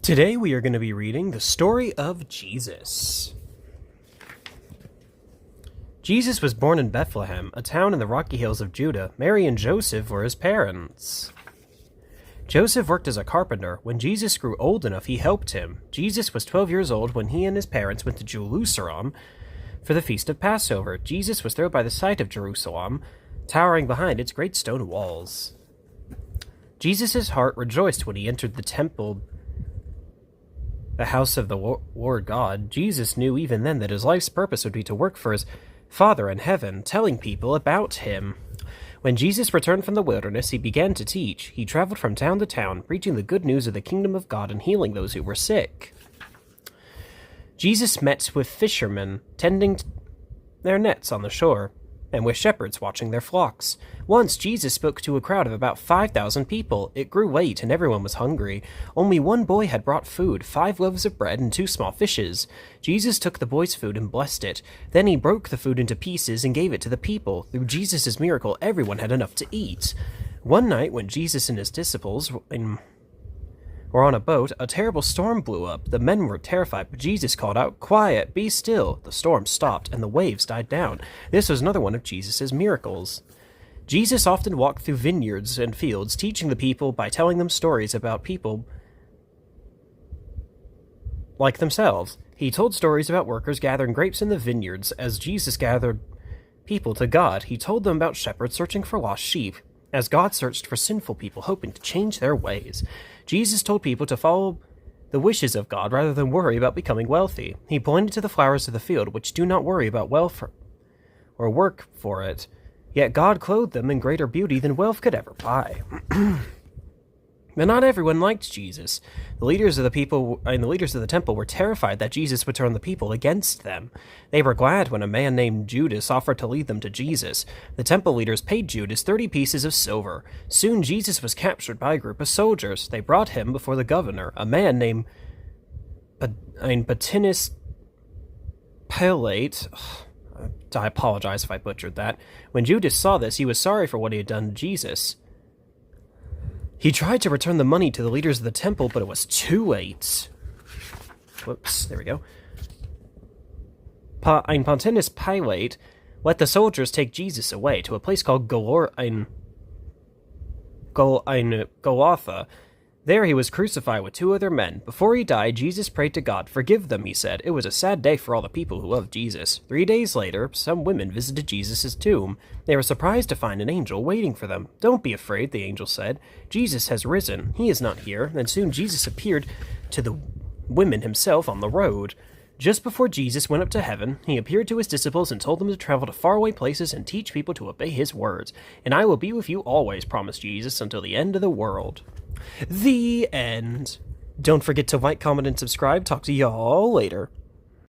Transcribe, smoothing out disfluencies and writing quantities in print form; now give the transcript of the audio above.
Today we are going to be reading the story of Jesus. Jesus was born in Bethlehem, a town in the rocky hills of Judah. Mary and Joseph were his parents. Joseph worked as a carpenter. When Jesus grew old enough, he helped him. Jesus was 12 years old when he and his parents went to Jerusalem for the feast of Passover. Jesus was thrilled by the sight of Jerusalem, towering behind its great stone walls. Jesus' heart rejoiced when he entered the temple, the house of the Lord God. Jesus knew even then that his life's purpose would be to work for his Father in heaven, telling people about him. When Jesus returned from the wilderness, he began to teach. He traveled from town to town, preaching the good news of the kingdom of God and healing those who were sick. Jesus met with fishermen tending their nets on the shore, and with shepherds watching their flocks. Once Jesus spoke to a crowd of about 5,000 people. It grew late and everyone was hungry. Only one boy had brought food, 5 loaves of bread and 2 small fishes. Jesus took the boy's food and blessed it. Then he broke the food into pieces and gave it to the people. Through Jesus' miracle, everyone had enough to eat. One night, when Jesus and his disciples were on a boat, a terrible storm blew up. The men were terrified, but Jesus called out, "Quiet, be still." The storm stopped, and the waves died down. This was another one of Jesus' miracles. Jesus often walked through vineyards and fields, teaching the people by telling them stories about people like themselves. He told stories about workers gathering grapes in the vineyards. As Jesus gathered people to God, he told them about shepherds searching for lost sheep, as God searched for sinful people hoping to change their ways. Jesus told people to follow the wishes of God rather than worry about becoming wealthy. He pointed to the flowers of the field, which do not worry about wealth or work for it. Yet God clothed them in greater beauty than wealth could ever buy. But not everyone liked Jesus. The leaders of the temple were terrified that Jesus would turn the people against them. They were glad when a man named Judas offered to lead them to Jesus. The temple leaders paid Judas 30 pieces of silver. Soon Jesus was captured by a group of soldiers. They brought him before the governor, a man named Pontius Pilate. I apologize if I butchered that. When Judas saw this, he was sorry for what he had done to Jesus. He tried to return the money to the leaders of the temple, but it was too late. Whoops, there we go. Pontius Pilate let the soldiers take Jesus away to a place called Golgotha. There he was crucified with 2 other men. Before he died, Jesus prayed to God. "Forgive them," he said. It was a sad day for all the people who loved Jesus. 3 days later, some women visited Jesus' tomb. They were surprised to find an angel waiting for them. "Don't be afraid," the angel said. "Jesus has risen. He is not here." And soon Jesus appeared to the women himself on the road. Just before Jesus went up to heaven, he appeared to his disciples and told them to travel to faraway places and teach people to obey his words. "And I will be with you always," promised Jesus, "until the end of the world." The end. Don't forget to like, comment, and subscribe. Talk to y'all later.